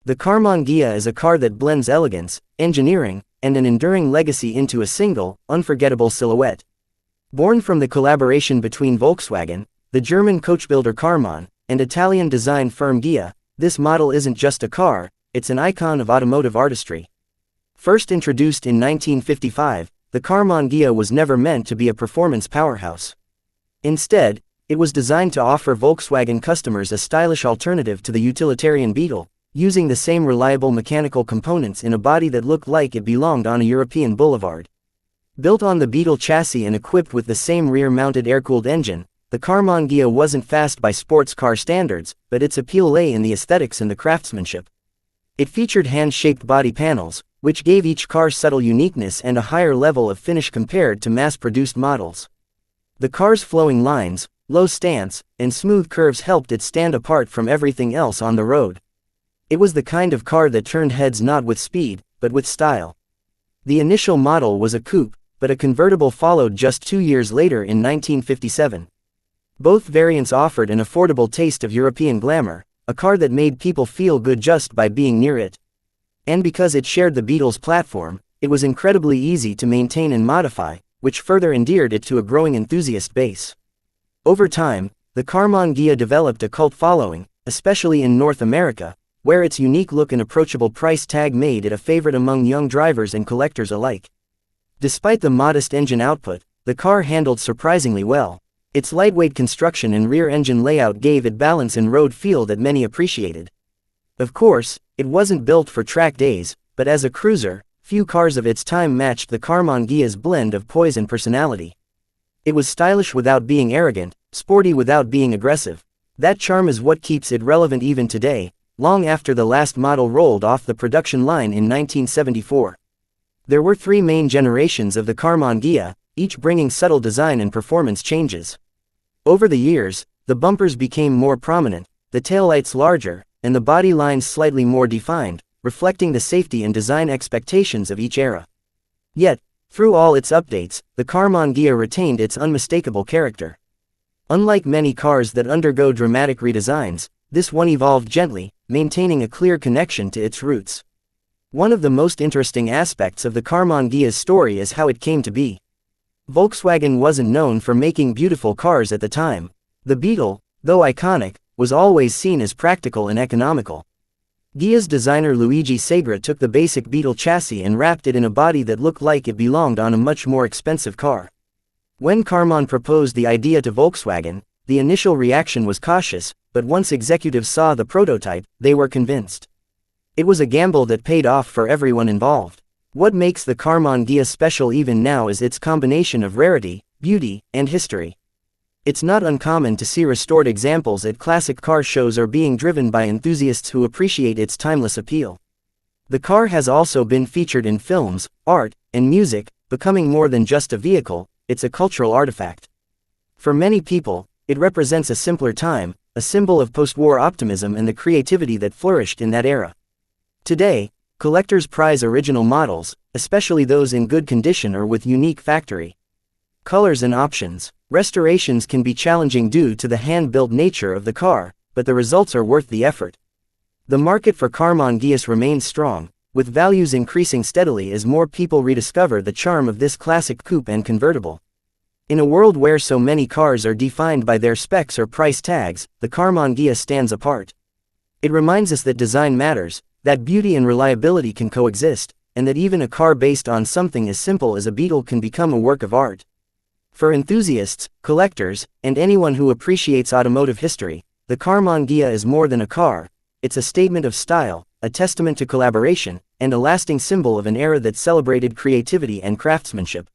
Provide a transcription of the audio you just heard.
The Karmann Ghia is a car that blends elegance, engineering, and an enduring legacy into a single, unforgettable silhouette. Born from the collaboration between Volkswagen, the German coachbuilder Karmann, and Italian design firm Ghia, this model isn't just a car, it's an icon of automotive artistry. First introduced in 1955, the Karmann Ghia was never meant to be a performance powerhouse. Instead, it was designed to offer Volkswagen customers a stylish alternative to the utilitarian Beetle, using the same reliable mechanical components in a body that looked like it belonged on a European boulevard. Built on the Beetle chassis and equipped with the same rear-mounted air-cooled engine, the Karmann Ghia wasn't fast by sports car standards, but its appeal lay in the aesthetics and the craftsmanship. It featured hand-shaped body panels, which gave each car subtle uniqueness and a higher level of finish compared to mass-produced models. The car's flowing lines, low stance, and smooth curves helped it stand apart from everything else on the road. It was the kind of car that turned heads not with speed, but with style. The initial model was a coupe, but a convertible followed just 2 years later in 1957. Both variants offered an affordable taste of European glamour, a car that made people feel good just by being near it. And because it shared the Beetle's platform, it was incredibly easy to maintain and modify, which further endeared it to a growing enthusiast base. Over time, the Karmann Ghia developed a cult following, especially in North America, where its unique look and approachable price tag made it a favorite among young drivers and collectors alike. Despite the modest engine output, the car handled surprisingly well. Its lightweight construction and rear engine layout gave it balance and road feel that many appreciated. Of course, it wasn't built for track days, but as a cruiser, few cars of its time matched the Karmann Ghia's blend of poise and personality. It was stylish without being arrogant, sporty without being aggressive. That charm is what keeps it relevant even today, long after the last model rolled off the production line in 1974. There were 3 main generations of the Karmann Ghia, each bringing subtle design and performance changes. Over the years, the bumpers became more prominent, the taillights larger, and the body lines slightly more defined, reflecting the safety and design expectations of each era. Yet, through all its updates, the Karmann Ghia retained its unmistakable character. Unlike many cars that undergo dramatic redesigns, this one evolved gently, maintaining a clear connection to its roots. One of the most interesting aspects of the Karmann Ghia's story is how it came to be. Volkswagen wasn't known for making beautiful cars at the time. The Beetle, though iconic, was always seen as practical and economical. Ghia's designer Luigi Segre took the basic Beetle chassis and wrapped it in a body that looked like it belonged on a much more expensive car. When Karmann proposed the idea to Volkswagen, the initial reaction was cautious, but once executives saw the prototype, they were convinced. It was a gamble that paid off for everyone involved. What makes the Karmann Ghia special even now is its combination of rarity, beauty, and history. It's not uncommon to see restored examples at classic car shows or being driven by enthusiasts who appreciate its timeless appeal. The car has also been featured in films, art, and music, becoming more than just a vehicle, it's a cultural artifact. For many people, it represents a simpler time, a symbol of post-war optimism and the creativity that flourished in that era. Today, collectors prize original models, especially those in good condition or with unique factory colors and options. Restorations can be challenging due to the hand-built nature of the car, but the results are worth the effort. The market for Karmann Ghias remains strong, with values increasing steadily as more people rediscover the charm of this classic coupe and convertible. In a world where so many cars are defined by their specs or price tags, the Karmann Ghia stands apart. It reminds us that design matters, that beauty and reliability can coexist, and that even a car based on something as simple as a Beetle can become a work of art. For enthusiasts, collectors, and anyone who appreciates automotive history, the Karmann Ghia is more than a car. It's a statement of style, a testament to collaboration, and a lasting symbol of an era that celebrated creativity and craftsmanship.